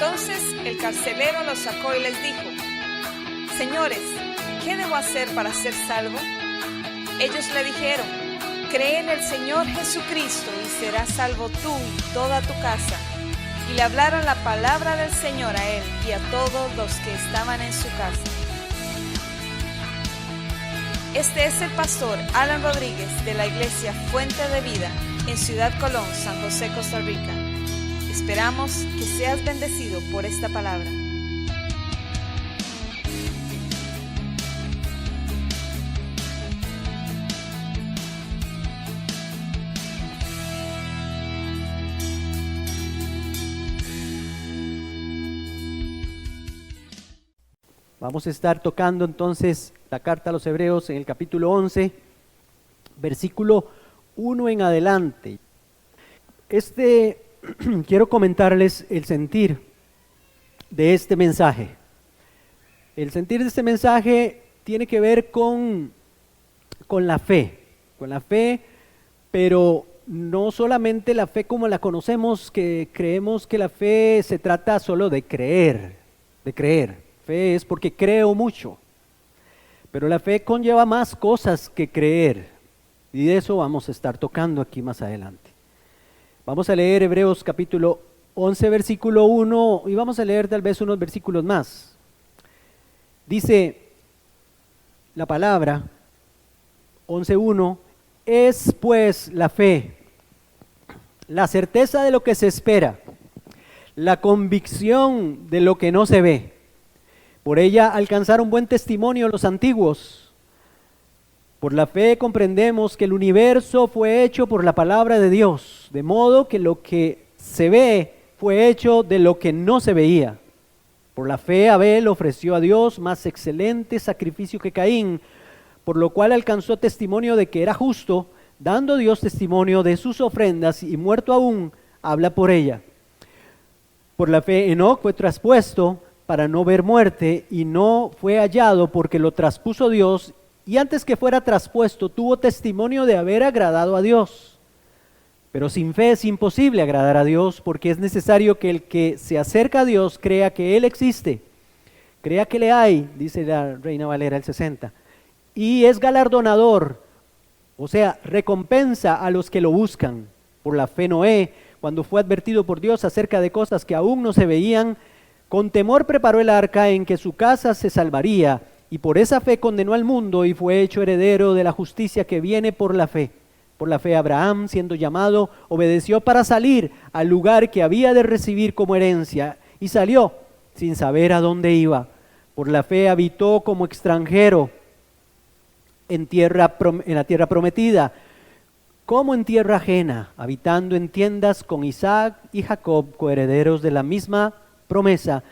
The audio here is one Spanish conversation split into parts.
Entonces el carcelero los sacó y les dijo: Señores, ¿qué debo hacer para ser salvo? Ellos le dijeron: Cree en el Señor Jesucristo y serás salvo tú y toda tu casa. Y le hablaron la palabra del Señor a él y a todos los que estaban en su casa. Este es el pastor Alan Rodríguez de la iglesia Fuente de Vida en Ciudad Colón, San José, Costa Rica. Esperamos que seas bendecido por esta palabra. Vamos a estar tocando entonces la carta a los Hebreos en el capítulo 11, versículo 1 en adelante. Quiero comentarles el sentir de este mensaje. El sentir de este mensaje tiene que ver con la fe, pero no solamente la fe como la conocemos, que creemos que la fe se trata solo de creer. Fe es porque creo mucho, pero la fe conlleva más cosas que creer, y de eso vamos a estar tocando aquí más adelante. Vamos a leer Hebreos capítulo 11, versículo 1, y vamos a leer tal vez unos versículos más. Dice la palabra, 11:1, es pues la fe, la certeza de lo que se espera, la convicción de lo que no se ve. Por ella alcanzaron buen testimonio los antiguos. Por la fe comprendemos que el universo fue hecho por la palabra de Dios, de modo que lo que se ve fue hecho de lo que no se veía. Por la fe Abel ofreció a Dios más excelente sacrificio que Caín, por lo cual alcanzó testimonio de que era justo, dando Dios testimonio de sus ofrendas, y muerto aún, habla por ella. Por la fe Enoc fue traspuesto para no ver muerte, y no fue hallado porque lo traspuso Dios, y antes que fuera traspuesto tuvo testimonio de haber agradado a Dios. Pero sin fe es imposible agradar a Dios, porque es necesario que el que se acerca a Dios crea que Él existe, crea que le hay, dice la Reina Valera el 60, y es galardonador, o sea, recompensa a los que lo buscan. Por la fe Noé, cuando fue advertido por Dios acerca de cosas que aún no se veían, con temor preparó el arca en que su casa se salvaría, y por esa fe condenó al mundo y fue hecho heredero de la justicia que viene por la fe. Por la fe Abraham, siendo llamado, obedeció para salir al lugar que había de recibir como herencia, y salió sin saber a dónde iba. Por la fe habitó como extranjero en la tierra prometida, como en tierra ajena, habitando en tiendas con Isaac y Jacob, coherederos de la misma promesa,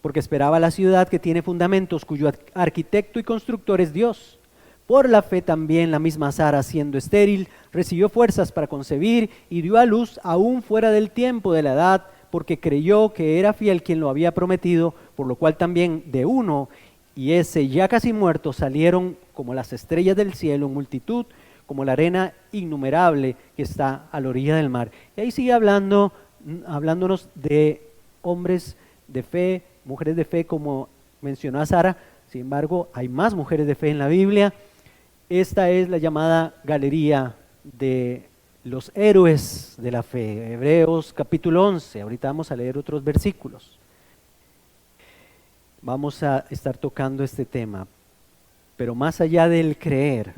porque esperaba la ciudad que tiene fundamentos, cuyo arquitecto y constructor es Dios. Por la fe también la misma Sara, siendo estéril, recibió fuerzas para concebir y dio a luz aún fuera del tiempo de la edad, porque creyó que era fiel quien lo había prometido, por lo cual también de uno, y ese ya casi muerto, salieron como las estrellas del cielo, multitud, como la arena innumerable que está a la orilla del mar. Y ahí sigue hablándonos de hombres de fe, mujeres de fe, como mencionó a Sara. Sin embargo, hay más mujeres de fe en la Biblia. Esta es la llamada galería de los héroes de la fe, Hebreos capítulo 11. Ahorita vamos a leer otros versículos. Vamos a estar tocando este tema, pero más allá del creer.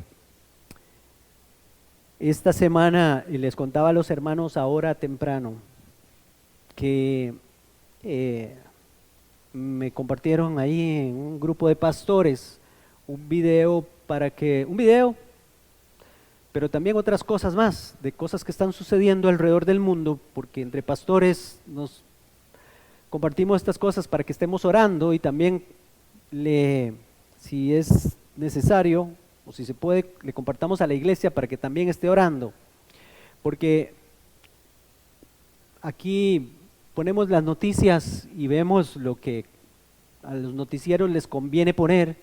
Esta semana, y les contaba a los hermanos ahora temprano, que me compartieron ahí en un grupo de pastores un video, pero también otras cosas más, de cosas que están sucediendo alrededor del mundo, porque entre pastores nos compartimos estas cosas para que estemos orando, y también si es necesario o si se puede, le compartamos a la iglesia para que también esté orando, porque aquí ponemos las noticias y vemos lo que a los noticieros les conviene poner,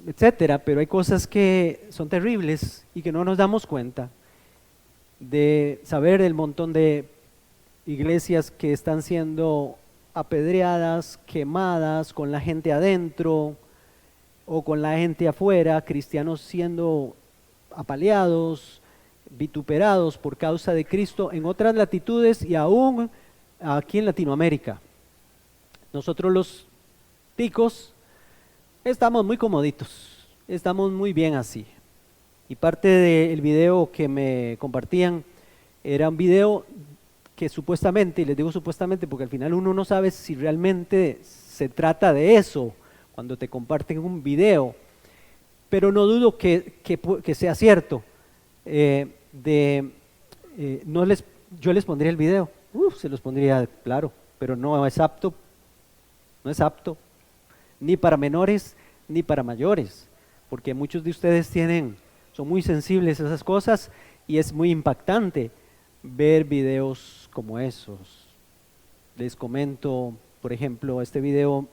etcétera, pero hay cosas que son terribles y que no nos damos cuenta, de saber el montón de iglesias que están siendo apedreadas, quemadas, con la gente adentro o con la gente afuera, cristianos siendo apaleados, vituperados por causa de Cristo en otras latitudes y aún aquí en Latinoamérica. Nosotros los ticos estamos muy comoditos, estamos muy bien así. Y parte del video que me compartían era un video que supuestamente, y les digo supuestamente porque al final uno no sabe si realmente se trata de eso cuando te comparten un video, pero no dudo que sea cierto. Yo les pondría el video, se los pondría, claro, pero no es apto ni para menores ni para mayores, porque muchos de ustedes son muy sensibles a esas cosas y es muy impactante ver videos como esos. Les comento, por ejemplo, este video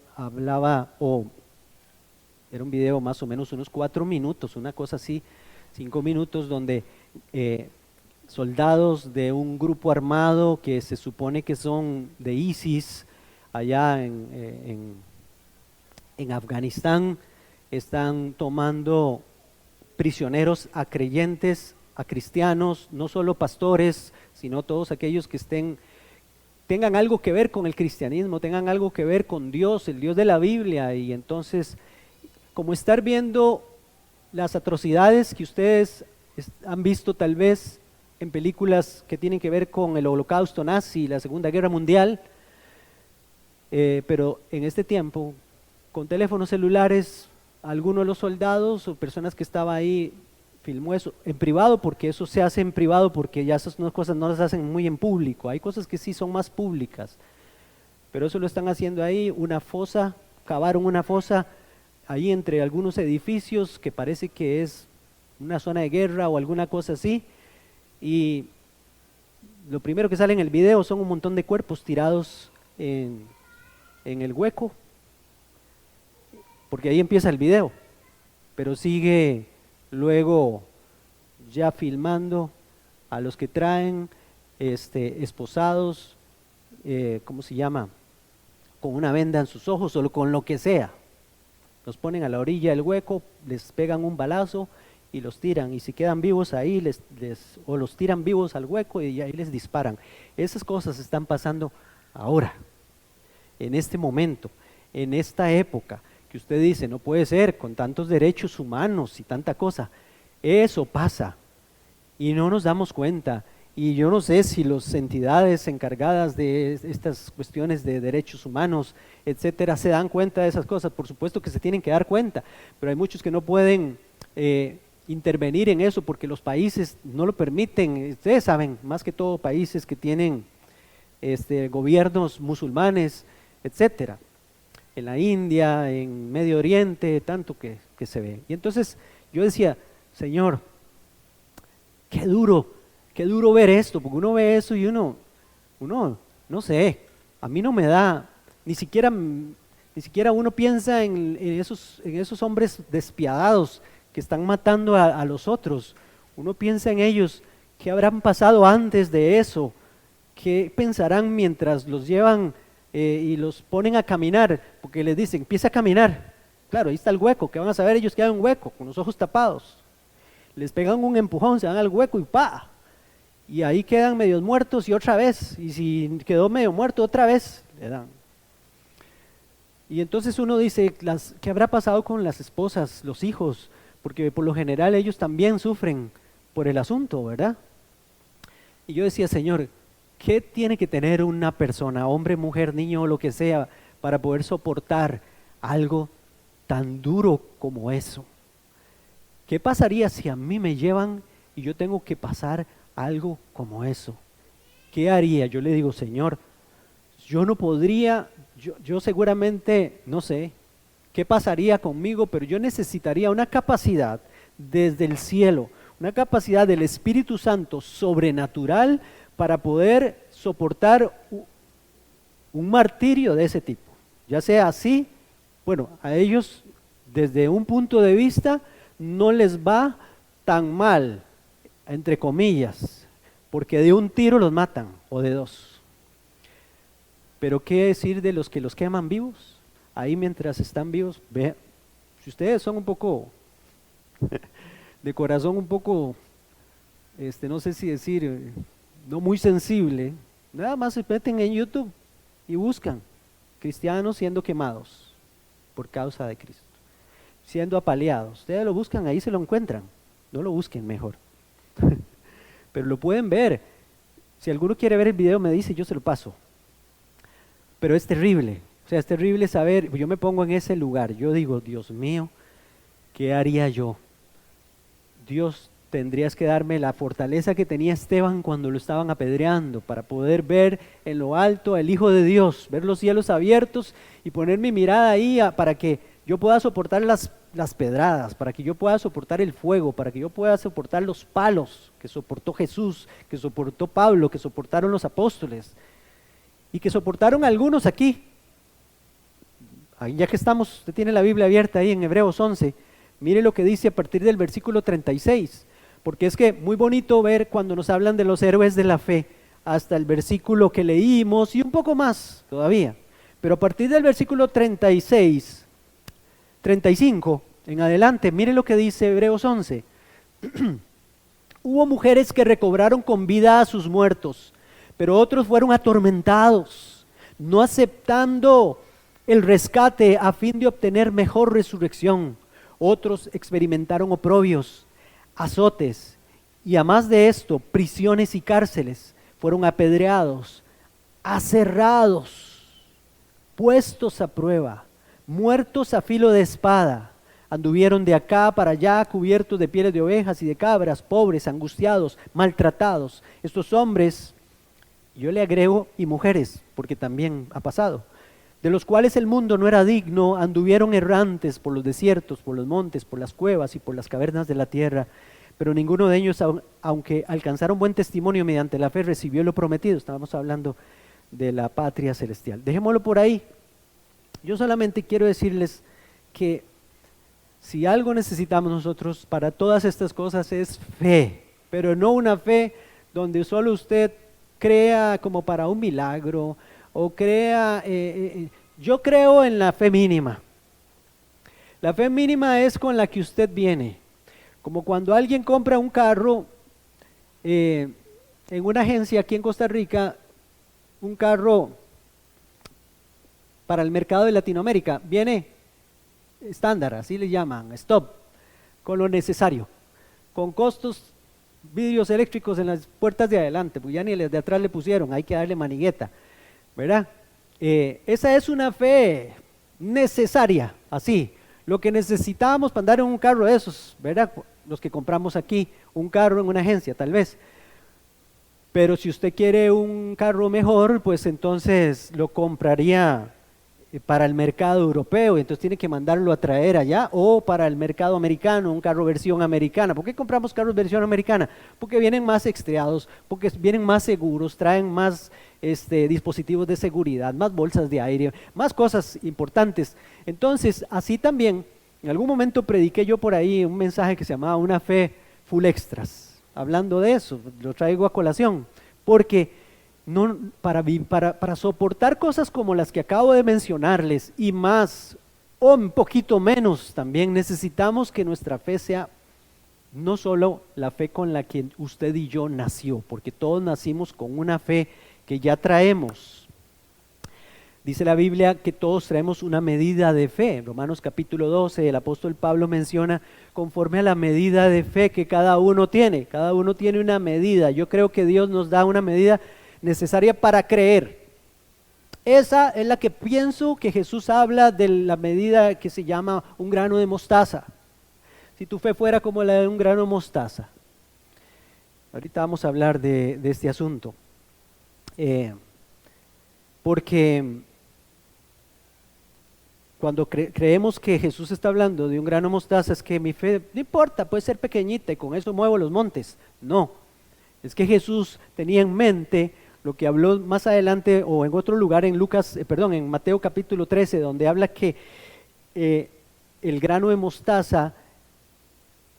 era un video más o menos unos 4 minutos, una cosa así, 5 minutos, donde soldados de un grupo armado que se supone que son de ISIS, allá en Afganistán, están tomando prisioneros a creyentes, a cristianos, no solo pastores, sino todos aquellos que tengan algo que ver con el cristianismo, tengan algo que ver con Dios, el Dios de la Biblia. Y entonces, como estar viendo las atrocidades que ustedes han visto tal vez en películas que tienen que ver con el holocausto nazi y la Segunda Guerra Mundial, pero en este tiempo, con teléfonos celulares, algunos de los soldados o personas que estaban ahí filmó eso en privado, porque eso se hace en privado, porque ya esas cosas no las hacen muy en público. Hay cosas que sí son más públicas, pero eso lo están haciendo ahí, cavaron una fosa ahí entre algunos edificios que parece que es una zona de guerra o alguna cosa así, y lo primero que sale en el video son un montón de cuerpos tirados en el hueco, porque ahí empieza el video, pero sigue luego ya filmando a los que traen esposados, ¿cómo se llama?, con una venda en sus ojos o con lo que sea. Los ponen a la orilla del hueco, les pegan un balazo y los tiran, y si quedan vivos ahí o los tiran vivos al hueco y ahí les disparan. Esas cosas están pasando ahora, en este momento, en esta época, que usted dice, no puede ser, con tantos derechos humanos y tanta cosa. Eso pasa y no nos damos cuenta. Y yo no sé si las entidades encargadas de estas cuestiones de derechos humanos, etcétera, se dan cuenta de esas cosas. Por supuesto que se tienen que dar cuenta, pero hay muchos que no pueden intervenir en eso porque los países no lo permiten. Ustedes saben, más que todo países que tienen gobiernos musulmanes, etcétera. En la India, en Medio Oriente, tanto que se ve. Y entonces yo decía, Señor, qué duro ver esto, porque uno ve eso y uno, no sé, a mí no me da, ni siquiera uno piensa en esos hombres despiadados que están matando a los otros. Uno piensa en ellos, ¿qué habrán pasado antes de eso? ¿Qué pensarán mientras los llevan y los ponen a caminar? Porque les dicen, empieza a caminar. Claro, ahí está el hueco, que van a saber ellos que hay un hueco, con los ojos tapados. Les pegan un empujón, se van al hueco y ¡pa! Y ahí quedan medios muertos y otra vez, y si quedó medio muerto otra vez, le dan. Y entonces uno dice, ¿qué habrá pasado con las esposas, los hijos? Porque por lo general ellos también sufren por el asunto, ¿verdad? Y yo decía, Señor, ¿qué tiene que tener una persona, hombre, mujer, niño o lo que sea, para poder soportar algo tan duro como eso? ¿Qué pasaría si a mí me llevan y yo tengo que pasar algo como eso? ¿Qué haría? Yo le digo, Señor, yo no podría, yo seguramente, no sé, qué pasaría conmigo, pero yo necesitaría una capacidad desde el cielo, una capacidad del Espíritu Santo sobrenatural para poder soportar un martirio de ese tipo. Ya sea así, bueno, a ellos desde un punto de vista no les va tan mal, entre comillas, porque de un tiro los matan, o de dos. Pero ¿qué decir de los que los queman vivos? Ahí mientras están vivos, ve, si ustedes son un poco de corazón un poco, no sé si decir, no muy sensible, nada más se meten en YouTube y buscan cristianos siendo quemados por causa de Cristo, siendo apaleados. Ustedes lo buscan, ahí se lo encuentran, no lo busquen mejor. Pero lo pueden ver. Si alguno quiere ver el video me dice, yo se lo paso. Pero es terrible, o sea, es terrible saber, yo me pongo en ese lugar, yo digo, Dios mío, ¿qué haría yo? Dios, tendrías que darme la fortaleza que tenía Esteban cuando lo estaban apedreando, para poder ver en lo alto al Hijo de Dios, ver los cielos abiertos y poner mi mirada ahí para que yo pueda soportar las pedradas, para que yo pueda soportar el fuego, para que yo pueda soportar los palos que soportó Jesús, que soportó Pablo, que soportaron los apóstoles y que soportaron algunos aquí. Ya que estamos, usted tiene la Biblia abierta ahí en Hebreos 11, mire lo que dice a partir del versículo 36, porque es que muy bonito ver cuando nos hablan de los héroes de la fe, hasta el versículo que leímos y un poco más todavía, pero a partir del versículo 36, 35 en adelante, mire lo que dice Hebreos 11. Hubo mujeres que recobraron con vida a sus muertos, pero otros fueron atormentados, no aceptando el rescate a fin de obtener mejor resurrección. Otros experimentaron oprobios, azotes y a más de esto, prisiones y cárceles. Fueron apedreados, aserrados, puestos a prueba, muertos a filo de espada. Anduvieron de acá para allá cubiertos de pieles de ovejas y de cabras, pobres, angustiados, maltratados. Estos hombres, yo le agrego, y mujeres, porque también ha pasado, de los cuales el mundo no era digno, anduvieron errantes por los desiertos, por los montes, por las cuevas y por las cavernas de la tierra, pero ninguno de ellos, aunque alcanzaron buen testimonio mediante la fe, recibió lo prometido. Estábamos hablando de la patria celestial. Dejémoslo por ahí. Yo solamente quiero decirles que si algo necesitamos nosotros para todas estas cosas es fe, pero no una fe donde solo usted crea como para un milagro, o crea, yo creo en la fe mínima. La fe mínima es con la que usted viene, como cuando alguien compra un carro en una agencia aquí en Costa Rica, un carro para el mercado de Latinoamérica, viene estándar, así le llaman, stop, con lo necesario, con costos, vidrios eléctricos en las puertas de adelante, pues ya ni las de atrás le pusieron, hay que darle manigueta, ¿verdad? Esa es una fe necesaria, así, lo que necesitábamos para andar en un carro de esos, ¿verdad? Los que compramos aquí, un carro en una agencia tal vez, pero si usted quiere un carro mejor, pues entonces lo compraría para el mercado europeo, entonces tiene que mandarlo a traer allá, o para el mercado americano, un carro versión americana. ¿Por qué compramos carros versión americana? Porque vienen más extriados, porque vienen más seguros, traen más dispositivos de seguridad, más bolsas de aire, más cosas importantes. Entonces, así también, en algún momento prediqué yo por ahí un mensaje que se llamaba Una fe full extras, hablando de eso, lo traigo a colación, porque no, para soportar cosas como las que acabo de mencionarles y más o un poquito menos, también necesitamos que nuestra fe sea no solo la fe con la que usted y yo nació, porque todos nacimos con una fe que ya traemos. Dice la Biblia que todos traemos una medida de fe. En Romanos capítulo 12 el apóstol Pablo menciona conforme a la medida de fe que cada uno tiene una medida. Yo creo que Dios nos da una medida necesaria para creer. Esa es la que pienso que Jesús habla de la medida que se llama un grano de mostaza. Si tu fe fuera como la de un grano de mostaza. Ahorita vamos a hablar de este asunto. Porque cuando creemos que Jesús está hablando de un grano de mostaza, es que mi fe, no importa, puede ser pequeñita y con eso muevo los montes. No, es que Jesús tenía en mente lo que habló más adelante o en otro lugar en en Mateo capítulo 13, donde habla que el grano de mostaza,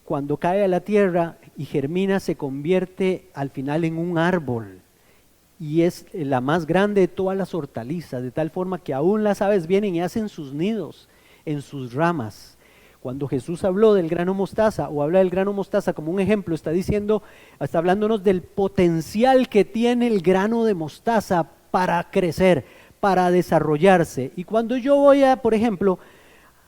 cuando cae a la tierra y germina, se convierte al final en un árbol. y es la más grande de todas las hortalizas, de tal forma que aún las aves vienen y hacen sus nidos en sus ramas. Cuando Jesús habló del grano mostaza o habla del grano mostaza como un ejemplo, está hablándonos del potencial que tiene el grano de mostaza para crecer, para desarrollarse. Y cuando yo voy por ejemplo,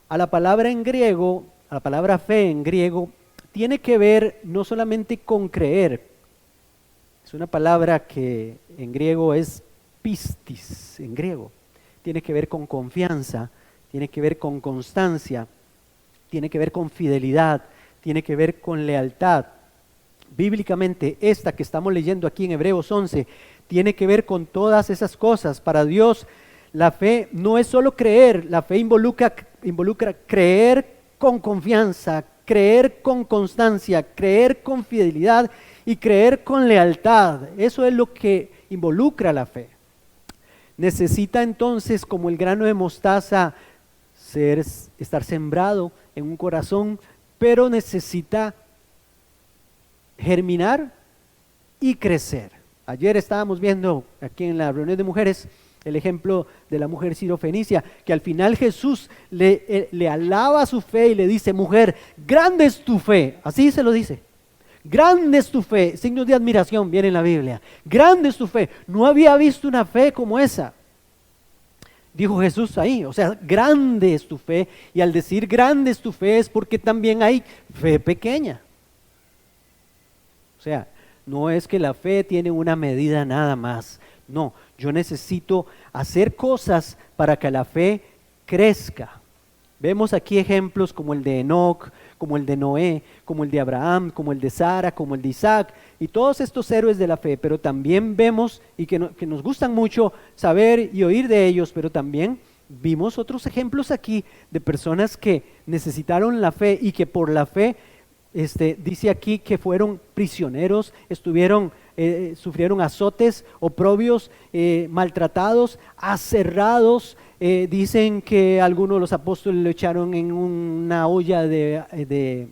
a la palabra en griego, a la palabra fe en griego, tiene que ver no solamente con creer. Es una palabra que en griego es pistis, en griego. Tiene que ver con confianza, tiene que ver con constancia, tiene que ver con fidelidad, tiene que ver con lealtad. Bíblicamente, esta que estamos leyendo aquí en Hebreos 11, tiene que ver con todas esas cosas. Para Dios, la fe no es solo creer, la fe involucra creer con confianza, creer con constancia, creer con fidelidad y creer con lealtad. Eso es lo que involucra la fe. Necesita entonces, como el grano de mostaza, estar sembrado en un corazón, pero necesita germinar y crecer. Ayer estábamos viendo aquí en la reunión de mujeres el ejemplo de la mujer sirofenicia, que al final Jesús le alaba su fe y le dice: mujer, grande es tu fe. Así se lo dice. Grande es tu fe. Signos de admiración viene en la Biblia. Grande es tu fe. No había visto una fe como esa. Dijo Jesús ahí, o sea, grande es tu fe. Y al decir grande es tu fe es porque también hay fe pequeña. O sea, no es que la fe tiene una medida nada más. No, yo necesito hacer cosas para que la fe crezca. Vemos aquí ejemplos como el de Enoc, como el de Noé, como el de Abraham, como el de Sara, como el de Isaac, y todos estos héroes de la fe, pero también vemos, y que nos gustan mucho saber y oír de ellos, pero también vimos otros ejemplos aquí de personas que necesitaron la fe y que por la fe, dice aquí que fueron prisioneros, sufrieron azotes, oprobios, maltratados, aserrados. Dicen que algunos de los apóstoles lo echaron en una olla de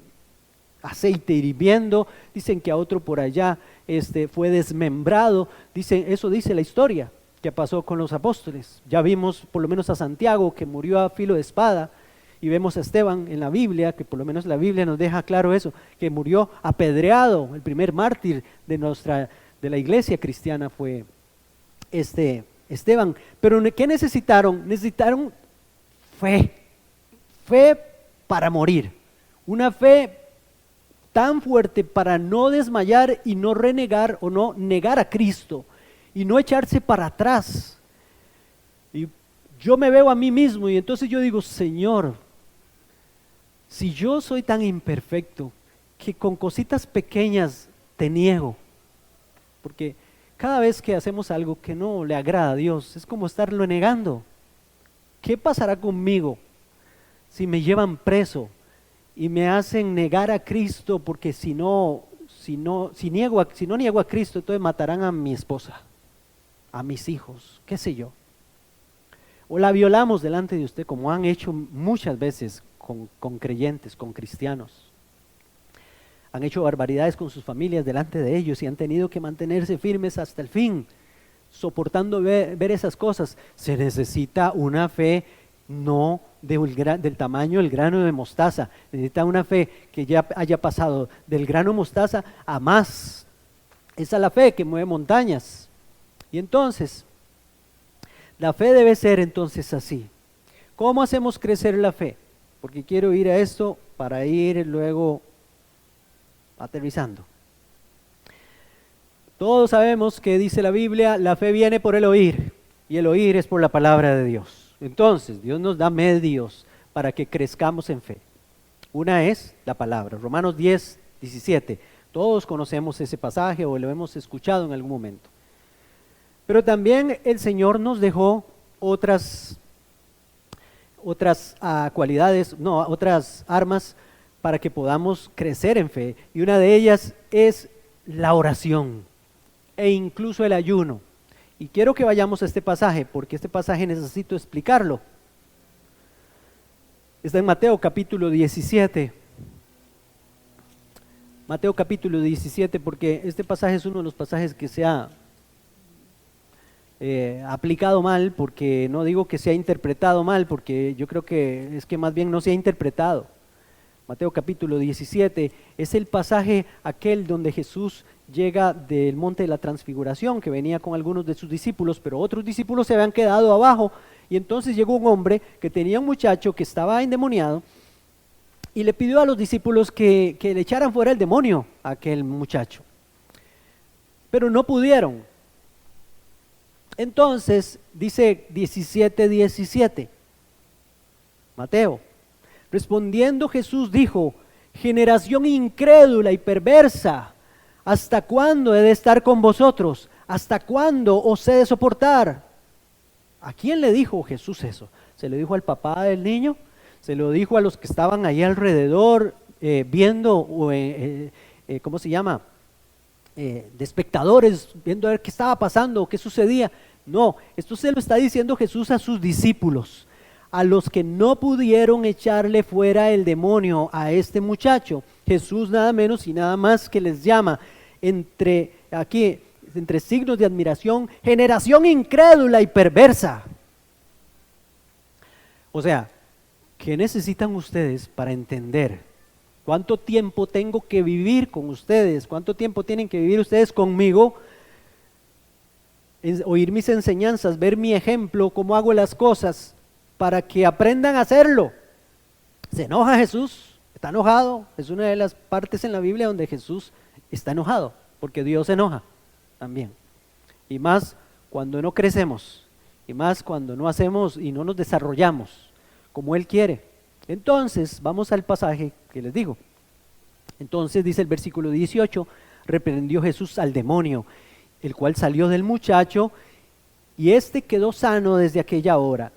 aceite hirviendo, dicen que a otro por allá fue desmembrado, eso dice la historia que pasó con los apóstoles. Ya vimos por lo menos a Santiago, que murió a filo de espada, y vemos a Esteban en la Biblia, que por lo menos la Biblia nos deja claro eso, que murió apedreado. El primer mártir de la iglesia cristiana fue Esteban. Pero ¿qué necesitaron? Necesitaron fe para morir, una fe tan fuerte para no desmayar y no renegar o no negar a Cristo y no echarse para atrás. Y yo me veo a mí mismo y entonces yo digo: Señor, si yo soy tan imperfecto que con cositas pequeñas te niego, porque cada vez que hacemos algo que no le agrada a Dios, es como estarlo negando. ¿Qué pasará conmigo si me llevan preso y me hacen negar a Cristo? Porque si no niego a Cristo, entonces matarán a mi esposa, a mis hijos, qué sé yo. O la violamos delante de usted, como han hecho muchas veces con creyentes, con cristianos. Han hecho barbaridades con sus familias delante de ellos y han tenido que mantenerse firmes hasta el fin, soportando ver esas cosas. Se necesita una fe no del tamaño del grano de mostaza, necesita una fe que ya haya pasado del grano de mostaza a más. Esa es la fe que mueve montañas. Y entonces, la fe debe ser entonces así. ¿Cómo hacemos crecer la fe? Porque quiero ir a esto para ir luego aterrizando. Todos sabemos que dice la Biblia: la fe viene por el oír, y el oír es por la palabra de Dios. Entonces, Dios nos da medios para que crezcamos en fe. Una es la palabra, Romanos 10, 17. Todos conocemos ese pasaje o lo hemos escuchado en algún momento. Pero también el Señor nos dejó otras cualidades, otras armas para que podamos crecer en fe. Y una de ellas es la oración e incluso el ayuno. Y quiero que vayamos a este pasaje, porque este pasaje necesito explicarlo. Está en Mateo capítulo 17. Mateo capítulo 17, porque este pasaje es uno de los pasajes que se ha aplicado mal, porque no digo que se ha interpretado mal, porque yo creo que es que más bien no se ha interpretado. Mateo capítulo 17 es el pasaje aquel donde Jesús llega del monte de la transfiguración, que venía con algunos de sus discípulos, pero otros discípulos se habían quedado abajo, y entonces llegó un hombre que tenía un muchacho que estaba endemoniado, y le pidió a los discípulos que le echaran fuera el demonio a aquel muchacho, pero no pudieron. Entonces dice 17:17, Mateo: respondiendo Jesús dijo: generación incrédula y perversa, ¿hasta cuándo he de estar con vosotros? ¿Hasta cuándo os he de soportar? ¿A quién le dijo Jesús eso? ¿Se lo dijo al papá del niño? ¿Se lo dijo a los que estaban ahí alrededor viendo, ¿cómo se llama? De espectadores, viendo a ver qué estaba pasando, qué sucedía? No, esto se lo está diciendo Jesús a sus discípulos, a los que no pudieron echarle fuera el demonio a este muchacho. Jesús nada menos y nada más que les llama entre signos de admiración, generación incrédula y perversa. O sea, ¿qué necesitan ustedes para entender cuánto tiempo tengo que vivir con ustedes? ¿Cuánto tiempo tienen que vivir ustedes conmigo? Oír mis enseñanzas, ver mi ejemplo, cómo hago las cosas, para que aprendan a hacerlo. ¿Se enoja Jesús? ¿Está enojado? Es una de las partes en la Biblia donde Jesús está enojado, porque Dios se enoja también. Y más cuando no crecemos, y más cuando no hacemos y no nos desarrollamos como Él quiere. Entonces, vamos al pasaje que les digo. Entonces dice el versículo 18, reprendió Jesús al demonio, el cual salió del muchacho, y éste quedó sano desde aquella hora.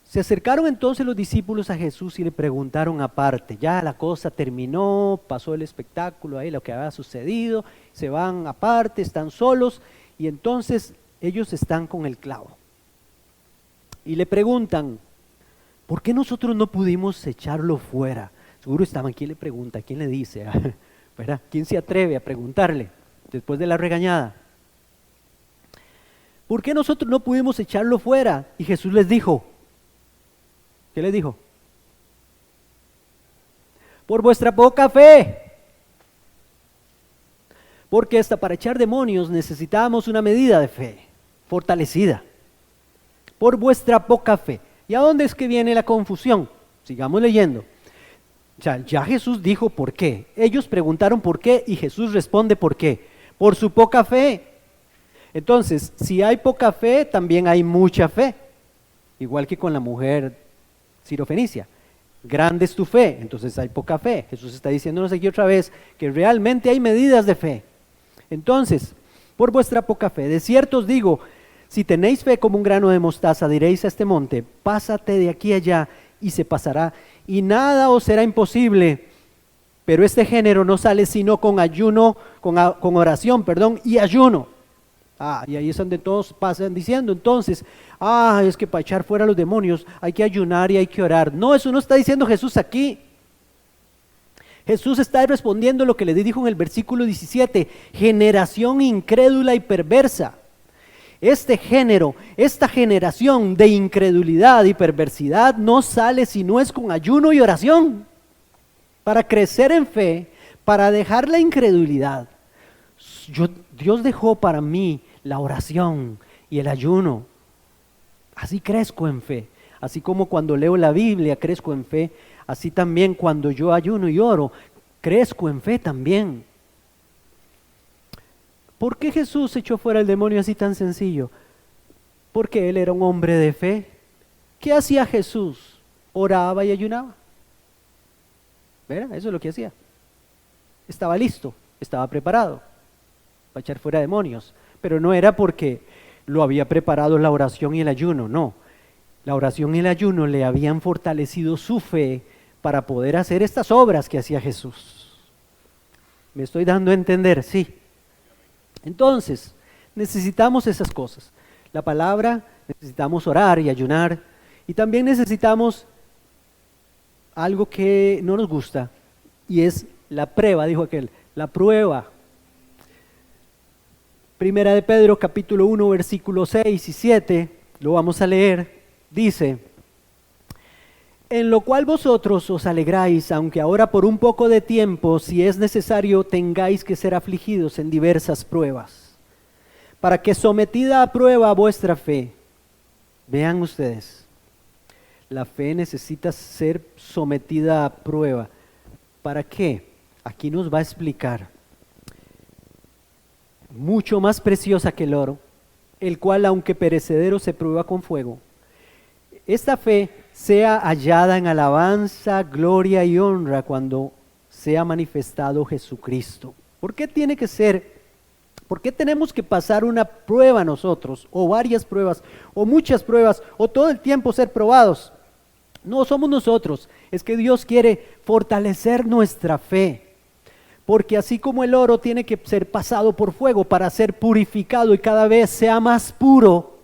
Se acercaron entonces los discípulos a Jesús y le preguntaron aparte. Ya la cosa terminó, pasó el espectáculo ahí, lo que había sucedido, se van aparte, están solos, y entonces ellos están con el clavo. Y le preguntan: ¿por qué nosotros no pudimos echarlo fuera? Seguro estaban, ¿quién le pregunta? ¿Quién le dice? ¿Verdad? ¿Quién se atreve a preguntarle después de la regañada? ¿Por qué nosotros no pudimos echarlo fuera? Y Jesús les dijo, ¿qué les dijo? Por vuestra poca fe. Porque hasta para echar demonios necesitábamos una medida de fe fortalecida. Por vuestra poca fe. ¿Y a dónde es que viene la confusión? Sigamos leyendo. Ya Jesús dijo por qué. Ellos preguntaron por qué y Jesús responde por qué. Por su poca fe. Entonces, si hay poca fe, también hay mucha fe. Igual que con la mujer sirofenicia. Grande es tu fe, entonces hay poca fe. Jesús está diciéndonos aquí otra vez que realmente hay medidas de fe. Entonces, por vuestra poca fe, de cierto os digo, si tenéis fe como un grano de mostaza, diréis a este monte, pásate de aquí allá, y se pasará, y nada os será imposible. Pero este género no sale sino con ayuno, con oración, y ayuno. Y ahí es donde todos pasan diciendo entonces, es que para echar fuera los demonios hay que ayunar y hay que orar. No, eso no está diciendo Jesús aquí. Jesús está respondiendo lo que le dijo en el versículo 17, generación incrédula y perversa. Este género, esta generación de incredulidad y perversidad no sale si no es con ayuno y oración. Para crecer en fe, para dejar la incredulidad. Dios dejó para mí la oración y el ayuno. Así crezco en fe. Así como cuando leo la Biblia crezco en fe, así también cuando yo ayuno y oro, crezco en fe también. ¿Por qué Jesús echó fuera el demonio así tan sencillo? Porque Él era un hombre de fe. ¿Qué hacía Jesús? Oraba y ayunaba. ¿Verdad? Eso es lo que hacía. Estaba listo, estaba preparado para echar fuera demonios. Pero no era porque lo había preparado la oración y el ayuno, no. La oración y el ayuno le habían fortalecido su fe para poder hacer estas obras que hacía Jesús. ¿Me estoy dando a entender? Sí. Entonces, necesitamos esas cosas. La palabra, necesitamos orar y ayunar. Y también necesitamos algo que no nos gusta, y es la prueba, dijo aquel, la prueba. Primera de Pedro, capítulo 1, versículos 6 y 7, lo vamos a leer, dice: en lo cual vosotros os alegráis, aunque ahora por un poco de tiempo, si es necesario, tengáis que ser afligidos en diversas pruebas, para que sometida a prueba vuestra fe, vean ustedes, la fe necesita ser sometida a prueba. ¿Para qué? Aquí nos va a explicar. Mucho más preciosa que el oro, el cual aunque perecedero se prueba con fuego, esta fe sea hallada en alabanza, gloria y honra cuando sea manifestado Jesucristo. ¿Por qué tiene que ser? ¿Por qué tenemos que pasar una prueba nosotros, o varias pruebas, o muchas pruebas, o todo el tiempo ser probados? No somos nosotros, es que Dios quiere fortalecer nuestra fe. Porque así como el oro tiene que ser pasado por fuego para ser purificado y cada vez sea más puro,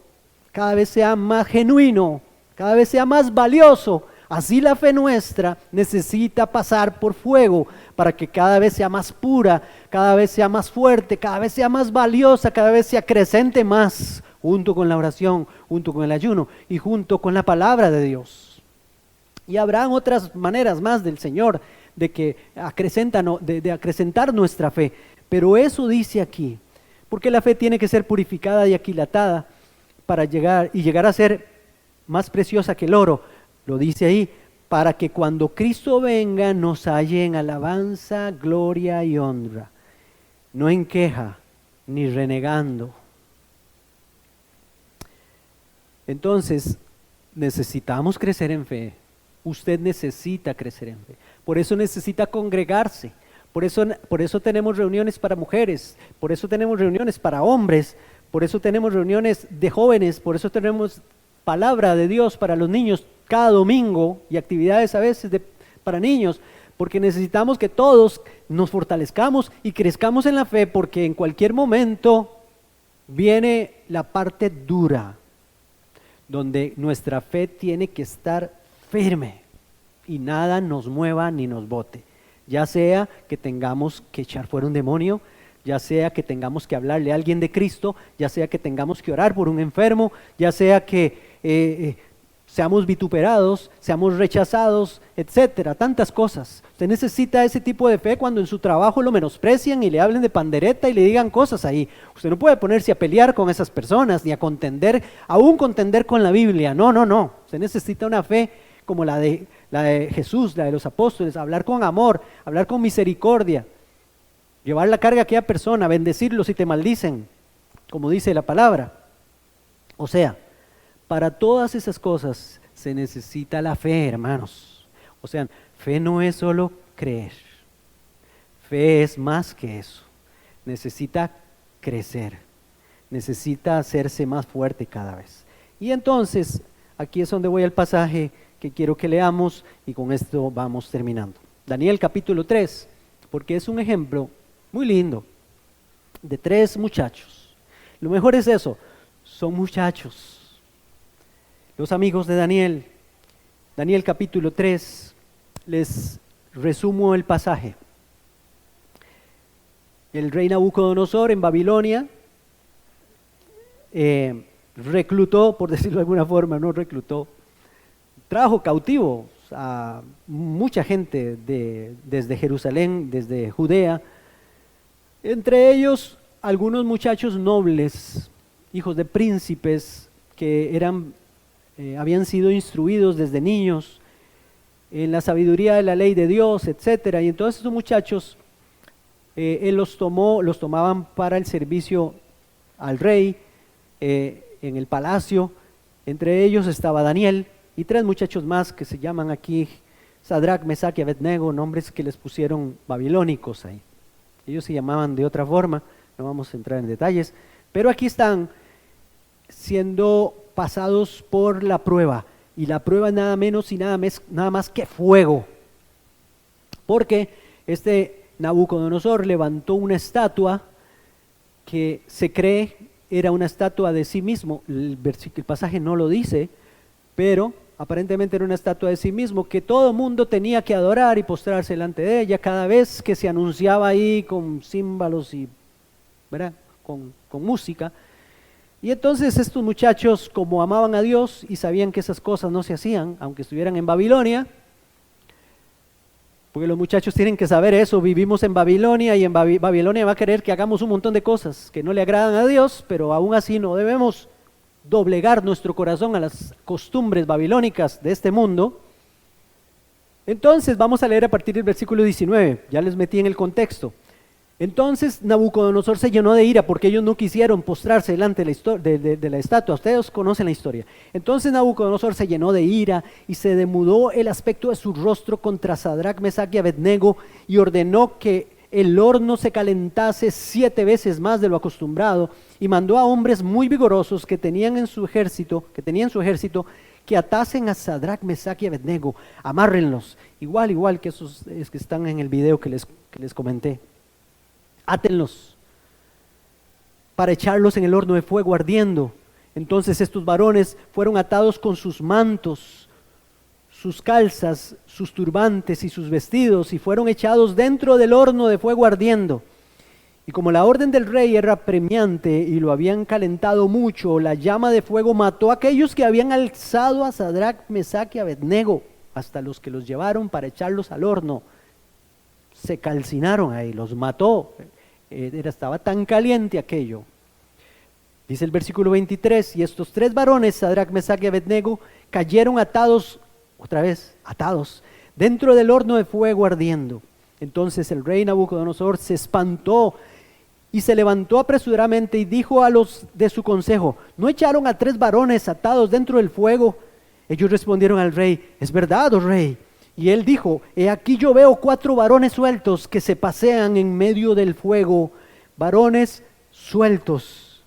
cada vez sea más genuino, cada vez sea más valioso, así la fe nuestra necesita pasar por fuego para que cada vez sea más pura, cada vez sea más fuerte, cada vez sea más valiosa, cada vez se acrecente más, junto con la oración, junto con el ayuno y junto con la palabra de Dios. Y habrán otras maneras más del Señor de acrecentar nuestra fe, pero eso dice aquí, porque la fe tiene que ser purificada y aquilatada para llegar a ser más preciosa que el oro, lo dice ahí, para que cuando Cristo venga nos halle en alabanza, gloria y honra, no en queja ni renegando. Entonces, necesitamos crecer en fe. Usted necesita crecer en fe. Por eso necesita congregarse. Por eso tenemos reuniones para mujeres. Por eso tenemos reuniones para hombres. Por eso tenemos reuniones de jóvenes. Por eso tenemos palabra de Dios para los niños cada domingo y actividades a veces para niños. Porque necesitamos que todos nos fortalezcamos y crezcamos en la fe, porque en cualquier momento viene la parte dura, donde nuestra fe tiene que estar firme y nada nos mueva ni nos bote, ya sea que tengamos que echar fuera un demonio, ya sea que tengamos que hablarle a alguien de Cristo, ya sea que tengamos que orar por un enfermo, ya sea que seamos vituperados, seamos rechazados, etcétera, tantas cosas. Usted necesita ese tipo de fe cuando en su trabajo lo menosprecian y le hablen de pandereta y le digan cosas ahí. Usted no puede ponerse a pelear con esas personas ni a contender, aún contender con la Biblia. No. Usted necesita una fe como la de Jesús, la de los apóstoles, hablar con amor, hablar con misericordia, llevar la carga a aquella persona, bendecirlos si te maldicen, como dice la palabra. O sea, para todas esas cosas se necesita la fe, hermanos. O sea, fe no es solo creer, fe es más que eso. Necesita crecer, necesita hacerse más fuerte cada vez. Y entonces, aquí es donde voy al pasaje que quiero que leamos y con esto vamos terminando. Daniel capítulo 3, porque es un ejemplo muy lindo de 3 muchachos. Lo mejor es eso, son muchachos. Los amigos de Daniel, Daniel capítulo 3, les resumo el pasaje. El rey Nabucodonosor en Babilonia reclutó, por decirlo de alguna forma, trajo cautivos a mucha gente desde Jerusalén, desde Judea, entre ellos algunos muchachos nobles, hijos de príncipes que habían sido instruidos desde niños en la sabiduría de la ley de Dios, etcétera. Y entonces esos muchachos, él los tomaban para el servicio al rey en el palacio. Entre ellos estaba Daniel y 3 muchachos más que se llaman aquí Sadrach, Mesach y Abednego, nombres que les pusieron babilónicos ahí. Ellos se llamaban de otra forma, no vamos a entrar en detalles, pero aquí están siendo pasados por la prueba, y la prueba es nada menos y nada más que fuego, porque este Nabucodonosor levantó una estatua que se cree era una estatua de sí mismo. El pasaje no lo dice, pero aparentemente era una estatua de sí mismo que todo mundo tenía que adorar y postrarse delante de ella cada vez que se anunciaba ahí con címbalos y, ¿verdad?, con música. Y entonces estos muchachos, como amaban a Dios y sabían que esas cosas no se hacían, aunque estuvieran en Babilonia, porque los muchachos tienen que saber eso, vivimos en Babilonia y en Babilonia va a querer que hagamos un montón de cosas que no le agradan a Dios, pero aún así no debemos doblegar nuestro corazón a las costumbres babilónicas de este mundo. Entonces vamos a leer a partir del versículo 19, ya les metí en el contexto. Entonces Nabucodonosor se llenó de ira porque ellos no quisieron postrarse delante de la estatua. Ustedes conocen la historia. Entonces Nabucodonosor se llenó de ira y se demudó el aspecto de su rostro contra Sadrach, Mesach y Abednego y ordenó que el horno se calentase 7 veces más de lo acostumbrado y mandó a hombres muy vigorosos que tenían su ejército, que atasen a Sadrach, Mesach y Abednego, amárrenlos, igual que esos que están en el video que les comenté. Átenlos para echarlos en el horno de fuego ardiendo. Entonces estos varones fueron atados con sus mantos, sus calzas, sus turbantes y sus vestidos y fueron echados dentro del horno de fuego ardiendo. Y como la orden del rey era premiante y lo habían calentado mucho, la llama de fuego mató a aquellos que habían alzado a Sadrach, Mesach y Abednego, hasta los que los llevaron para echarlos al horno. Se calcinaron ahí, los mató. Estaba tan caliente aquello. Dice el versículo 23, y estos 3 varones, Sadrach, Mesach y Abednego, cayeron atados, otra vez, atados, dentro del horno de fuego ardiendo. Entonces el rey Nabucodonosor se espantó y se levantó apresuradamente y dijo a los de su consejo, ¿no echaron a 3 varones atados dentro del fuego? Ellos respondieron al rey, es verdad, oh rey. Y él dijo, he aquí yo veo 4 varones sueltos que se pasean en medio del fuego, varones sueltos.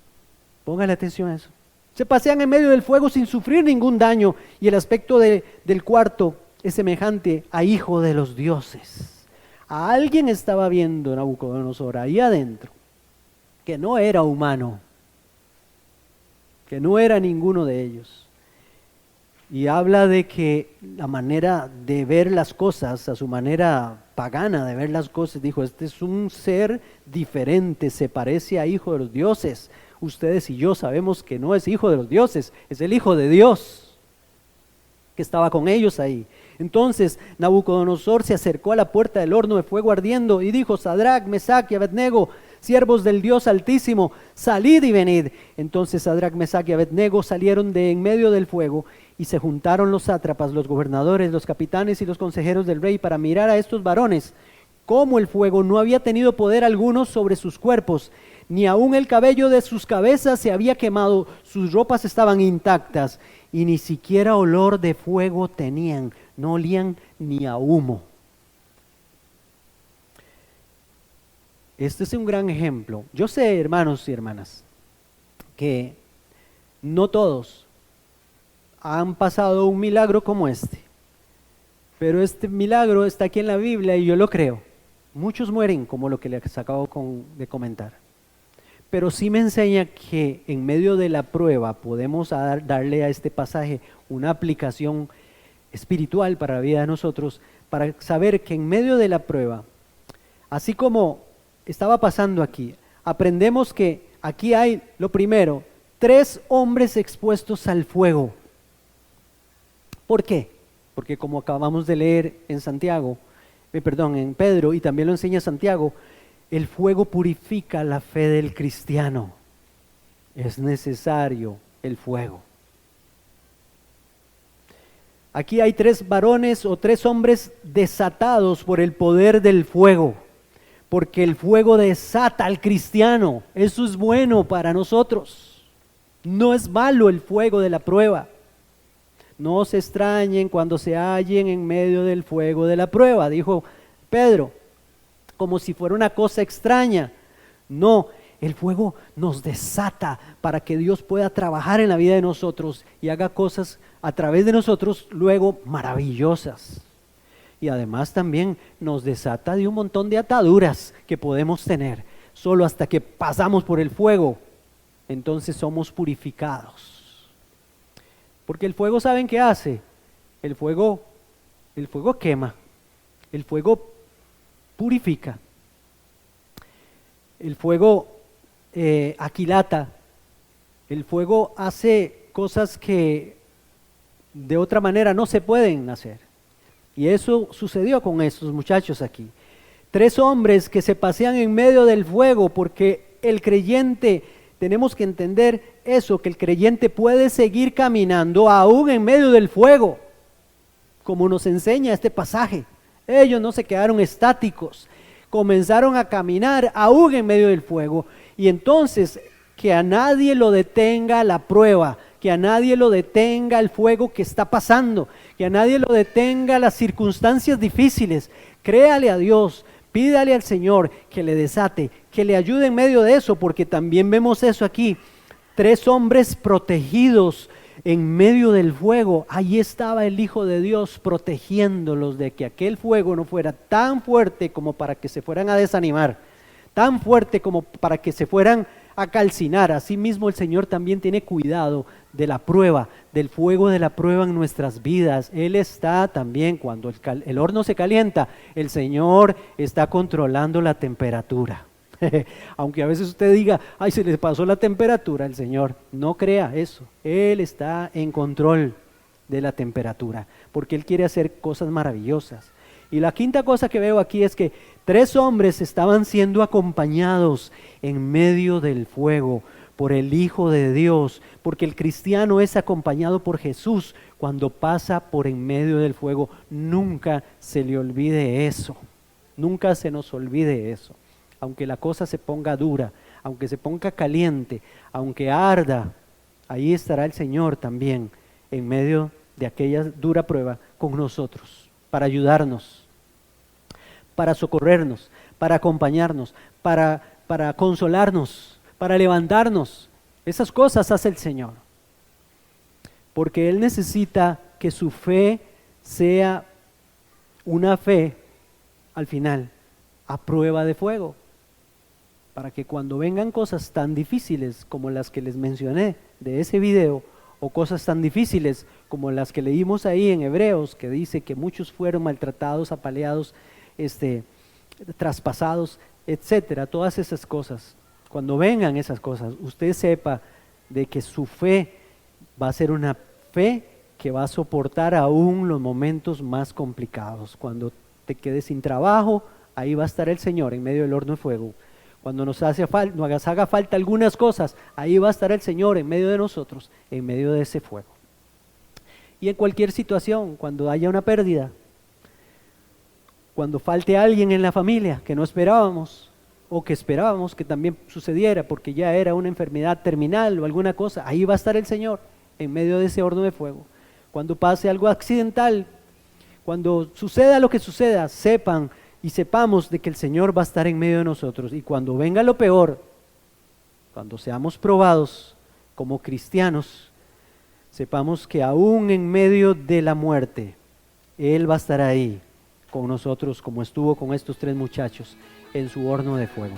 Póngale atención a eso. Se pasean en medio del fuego sin sufrir ningún daño y el aspecto del cuarto es semejante a hijo de los dioses. A alguien estaba viendo Nabucodonosor ahí adentro, que no era humano, que no era ninguno de ellos. Y habla de que la manera de ver las cosas, a su manera pagana de ver las cosas, dijo, este es un ser diferente, se parece a hijo de los dioses. Ustedes y yo sabemos que no es hijo de los dioses, es el hijo de Dios, que estaba con ellos ahí. Entonces Nabucodonosor se acercó a la puerta del horno de fuego ardiendo y dijo, Sadrach, Mesach y Abednego, siervos del Dios Altísimo, salid y venid. Entonces Sadrach, Mesach y Abednego salieron de en medio del fuego y se juntaron los sátrapas, los gobernadores, los capitanes y los consejeros del rey para mirar a estos varones, cómo el fuego no había tenido poder alguno sobre sus cuerpos, ni aun el cabello de sus cabezas se había quemado, sus ropas estaban intactas y ni siquiera olor de fuego tenían, no olían ni a humo. Este es un gran ejemplo. Yo sé, hermanos y hermanas, que no todos han pasado un milagro como este, pero este milagro está aquí en la Biblia y yo lo creo. Muchos mueren, como lo que les acabo de comentar, pero sí me enseña que en medio de la prueba podemos darle a este pasaje una aplicación espiritual para la vida de nosotros, para saber que en medio de la prueba, así como estaba pasando aquí, aprendemos que aquí hay, lo primero, 3 hombres expuestos al fuego. ¿Por qué? Porque como acabamos de leer en en Pedro, y también lo enseña Santiago, el fuego purifica la fe del cristiano. Es necesario el fuego. Aquí hay 3 varones o 3 hombres desatados por el poder del fuego, porque el fuego desata al cristiano. Eso es bueno para nosotros. No es malo el fuego de la prueba. No se extrañen cuando se hallen en medio del fuego de la prueba, dijo Pedro, como si fuera una cosa extraña. No, el fuego nos desata para que Dios pueda trabajar en la vida de nosotros y haga cosas a través de nosotros luego maravillosas. Y además también nos desata de un montón de ataduras que podemos tener. Solo hasta que pasamos por el fuego, entonces somos purificados. Porque el fuego, ¿saben qué hace? El fuego quema, el fuego purifica. El fuego aquilata. El fuego hace cosas que de otra manera no se pueden hacer. Y eso sucedió con estos muchachos aquí. 3 hombres que se pasean en medio del fuego, porque el creyente, tenemos que entender eso, que el creyente puede seguir caminando aún en medio del fuego, como nos enseña este pasaje. Ellos no se quedaron estáticos, comenzaron a caminar aún en medio del fuego. Y entonces, que a nadie lo detenga la prueba, que a nadie lo detenga el fuego que está pasando, que a nadie lo detenga las circunstancias difíciles. Créale a Dios, pídale al Señor que le desate, que le ayude en medio de eso, porque también vemos eso aquí. 3 hombres protegidos en medio del fuego. Ahí estaba el Hijo de Dios protegiéndolos de que aquel fuego no fuera tan fuerte como para que se fueran a desanimar, tan fuerte como para que se fueran a calcinar. Asimismo, el Señor también tiene cuidado de la prueba, del fuego de la prueba en nuestras vidas. Él está también, cuando el horno se calienta, el Señor está controlando la temperatura. Aunque a veces usted diga, ay, se le pasó la temperatura, el Señor no crea eso. Él está en control de la temperatura, porque Él quiere hacer cosas maravillosas. Y la quinta cosa que veo aquí es que 3 hombres estaban siendo acompañados en medio del fuego por el Hijo de Dios, porque el cristiano es acompañado por Jesús cuando pasa por en medio del fuego. Nunca se le olvide eso, nunca se nos olvide eso. Aunque la cosa se ponga dura, aunque se ponga caliente, aunque arda, ahí estará el Señor también en medio de aquella dura prueba con nosotros, para ayudarnos, para socorrernos, para acompañarnos, para consolarnos, para levantarnos. Esas cosas hace el Señor, porque Él necesita que su fe sea una fe, al final, a prueba de fuego, para que cuando vengan cosas tan difíciles como las que les mencioné de ese video, o cosas tan difíciles como las que leímos ahí en Hebreos, que dice que muchos fueron maltratados, apaleados, traspasados, etcétera, todas esas cosas. Cuando vengan esas cosas, usted sepa de que su fe va a ser una fe que va a soportar aún los momentos más complicados. Cuando te quedes sin trabajo, ahí va a estar el Señor en medio del horno de fuego. Cuando nos haga falta algunas cosas, ahí va a estar el Señor en medio de nosotros, en medio de ese fuego. Y en cualquier situación, cuando haya una pérdida, cuando falte alguien en la familia que no esperábamos, o que esperábamos que también sucediera porque ya era una enfermedad terminal o alguna cosa, ahí va a estar el Señor en medio de ese horno de fuego. Cuando pase algo accidental, cuando suceda lo que suceda, sepan y sepamos de que el Señor va a estar en medio de nosotros. Y cuando venga lo peor, cuando seamos probados como cristianos, sepamos que aún en medio de la muerte, Él va a estar ahí con nosotros, como estuvo con estos 3 muchachos en su horno de fuego.